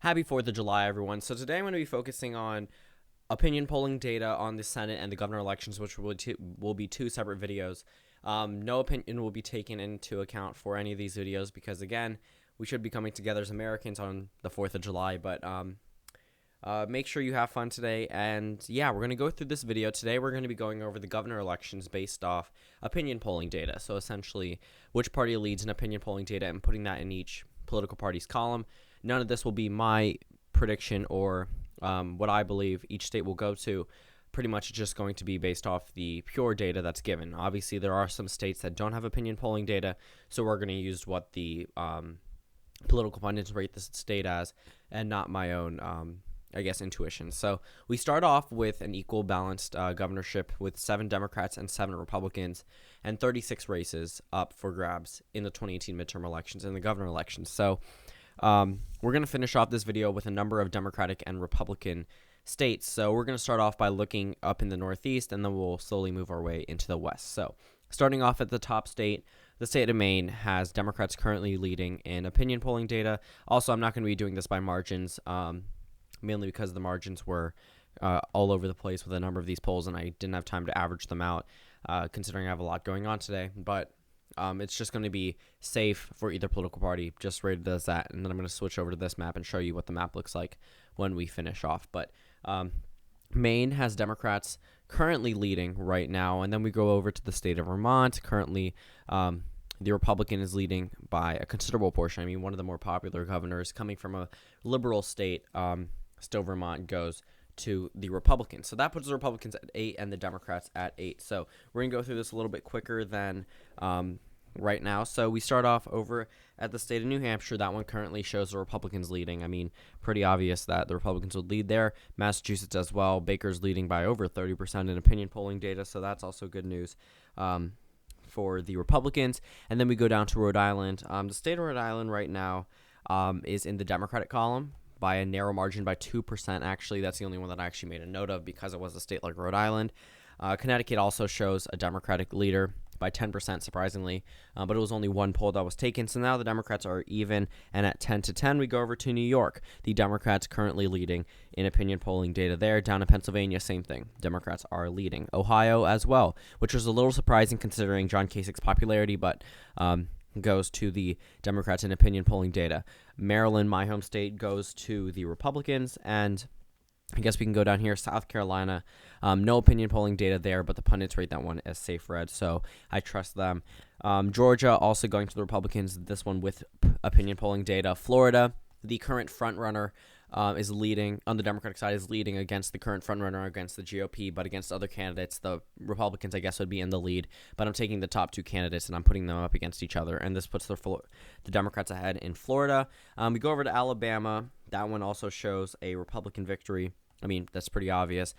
Happy 4th of July, everyone. So today I'm going to be focusing on opinion polling data on the Senate and the governor elections, which will be two separate videos. No opinion will be taken into account for any of these videos because, again, we should be coming together as Americans on the 4th of July. But make sure you have fun today. And yeah, we're going to go through this video. Today we're going to be going over the governor elections based off opinion polling data. So essentially, which party leads in opinion polling data and putting that in each political party's column. None of this will be my prediction or what I believe each state will go to. Pretty much just going to be based off the pure data that's given. Obviously, there are some states that don't have opinion polling data, so we're going to use what the political pundits rate the state as and not my own, intuition. So we start off with an equal balanced governorship with 7 Democrats and 7 Republicans and 36 races up for grabs in the 2018 midterm elections and the governor elections. So we're going to finish off this video with a number of Democratic and Republican states. So we're going to start off by looking up in the Northeast, and then we'll slowly move our way into the West. So starting off at the top state, the state of Maine has Democrats currently leading in opinion polling data. Also, I'm not going to be doing this by margins, mainly because the margins were all over the place with a number of these polls, and I didn't have time to average them out, considering I have a lot going on today. But it's just going to be safe for either political party, just rated as that. And then I'm going to switch over to this map and show you what the map looks like when we finish off. But Maine has Democrats currently leading right now. And then we go over to the state of Vermont. Currently, the Republican is leading by a considerable portion. I mean, one of the more popular governors coming from a liberal state, still Vermont, goes to the Republicans. So that puts the Republicans at 8 and the Democrats at 8. So we're going to go through this a little bit quicker than right now. So we start off over at the state of New Hampshire. That one currently shows the Republicans leading. I mean, pretty obvious that the Republicans would lead there. Massachusetts as well. Baker's leading by over 30% in opinion polling data, so that's also good news for the Republicans. And then we go down to Rhode Island. The state of Rhode Island right now is in the Democratic column by a narrow margin, by 2%. Actually, that's the only one that I actually made a note of because it was a state like Rhode Island. Connecticut also shows a Democratic leader by 10%, surprisingly, but it was only one poll that was taken. So now the Democrats are even, and at 10-10, we go over to New York. The Democrats currently leading in opinion polling data there. Down in Pennsylvania, same thing. Democrats are leading. Ohio as well, which was a little surprising considering John Kasich's popularity, but goes to the Democrats in opinion polling data. Maryland, my home state, goes to the Republicans, and I guess we can go down here. South Carolina, no opinion polling data there, but the pundits rate that one as safe red, so I trust them. Georgia also going to the Republicans, this one with opinion polling data. Florida, the current frontrunner is leading, on the Democratic side, is leading against the current frontrunner against the GOP, but against other candidates, the Republicans, I guess, would be in the lead. But I'm taking the top 2 candidates, and I'm putting them up against each other, and this puts the Democrats ahead in Florida. We go over to Alabama. That one also shows a Republican victory. I mean, that's pretty obvious.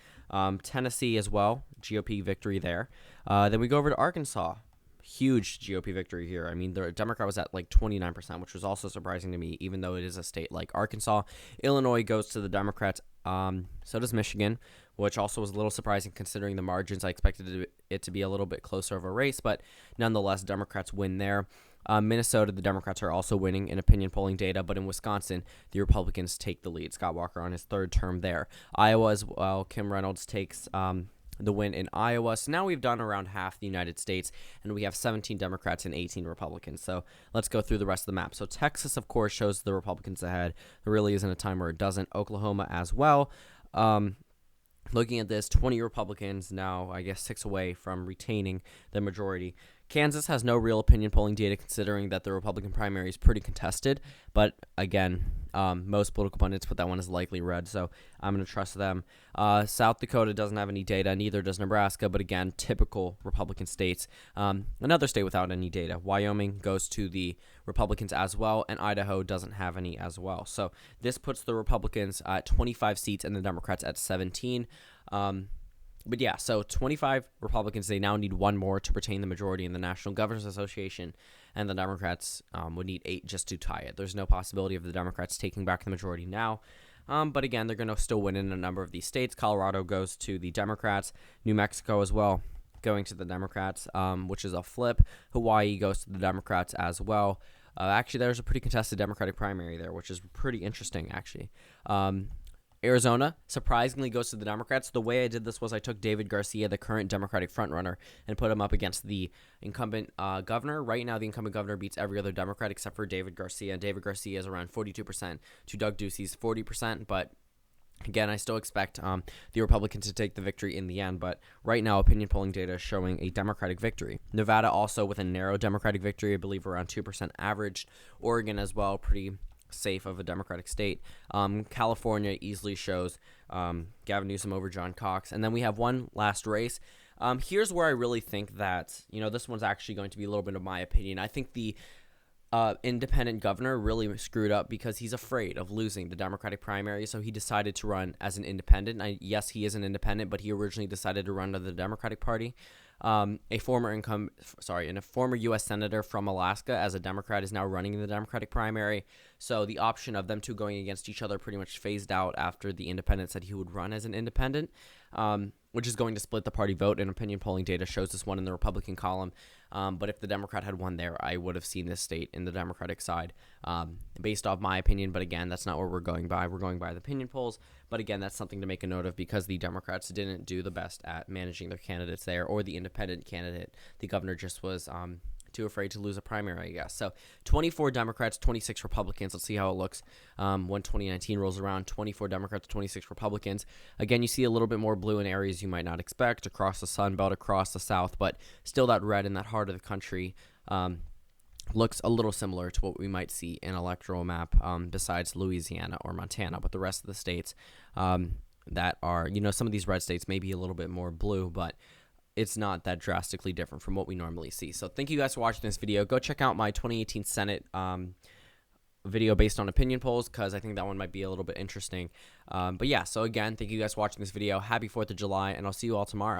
Tennessee as well, GOP victory there. Then we go over to Arkansas. Huge GOP victory here. I mean, the Democrat was at like 29%, which was also surprising to me, even though it is a state like Arkansas. Illinois goes to the Democrats. So does Michigan, which also was a little surprising considering the margins. I expected it to be a little bit closer of a race, but nonetheless, Democrats win there. Minnesota, the Democrats are also winning in opinion polling data, but in Wisconsin, the Republicans take the lead. Scott Walker on his 3rd term there. Iowa as well. Kim Reynolds takes the win in Iowa. So now we've done around half the United States, and we have 17 Democrats and 18 Republicans. So let's go through the rest of the map. So Texas, of course, shows the Republicans ahead. There really isn't a time where it doesn't. Oklahoma as well. Looking at this, 20 Republicans now, I guess 6 away from retaining the majority. Kansas has no real opinion polling data considering that the Republican primary is pretty contested. But again, most political pundits put that one as likely red, so I'm going to trust them. South Dakota doesn't have any data, neither does Nebraska, but again, typical Republican states. Another state without any data. Wyoming goes to the Republicans as well, and Idaho doesn't have any as well. So this puts the Republicans at 25 seats and the Democrats at 17. But yeah, so 25 Republicans, they now need 1 more to retain the majority in the National Governors Association, and the Democrats would need 8 just to tie it. There's no possibility of the Democrats taking back the majority now. But again, they're going to still win in a number of these states. Colorado goes to the Democrats. New Mexico as well going to the Democrats, which is a flip. Hawaii goes to the Democrats as well. Actually, there's a pretty contested Democratic primary there, which is pretty interesting, actually. Arizona surprisingly goes to the Democrats. The way I did this was I took David Garcia, the current Democratic frontrunner, and put him up against the incumbent governor. Right now, the incumbent governor beats every other Democrat except for David Garcia. And David Garcia is around 42% to Doug Ducey's 40%. But again, I still expect the Republicans to take the victory in the end. But right now, opinion polling data is showing a Democratic victory. Nevada also with a narrow Democratic victory, I believe around 2% averaged. Oregon as well, pretty safe of a Democratic state. California easily shows Gavin Newsom over John Cox. And then we have one last race. Here's where I really think that, this one's actually going to be a little bit of my opinion. I think the independent governor really screwed up because he's afraid of losing the Democratic primary, so he decided to run as an independent. Yes, he is an independent, but he originally decided to run to the Democratic Party. A former U.S. senator from Alaska as a Democrat is now running in the Democratic primary. So the option of them two going against each other pretty much phased out after the independent said he would run as an independent, which is going to split the party vote. And opinion polling data shows this one in the Republican column. But if the Democrat had won there, I would have seen this state in the Democratic side, based off my opinion. But again, that's not what we're going by. We're going by the opinion polls. But again, that's something to make a note of because the Democrats didn't do the best at managing their candidates there, or the independent candidate. The governor just was too afraid to lose a primary, I guess. So 24 Democrats, 26 Republicans. Let's see how it looks when 2019 rolls around. 24 Democrats, 26 Republicans. Again, you see a little bit more blue in areas you might not expect, across the Sun Belt, across the South, but still that red in that heart of the country looks a little similar to what we might see in electoral map besides Louisiana or Montana, but the rest of the states that are, some of these red states may be a little bit more blue, but it's not that drastically different from what we normally see. So thank you guys for watching this video. Go check out my 2018 Senate video based on opinion polls because I think that one might be a little bit interesting. But yeah, so again, thank you guys for watching this video. Happy 4th of July, and I'll see you all tomorrow.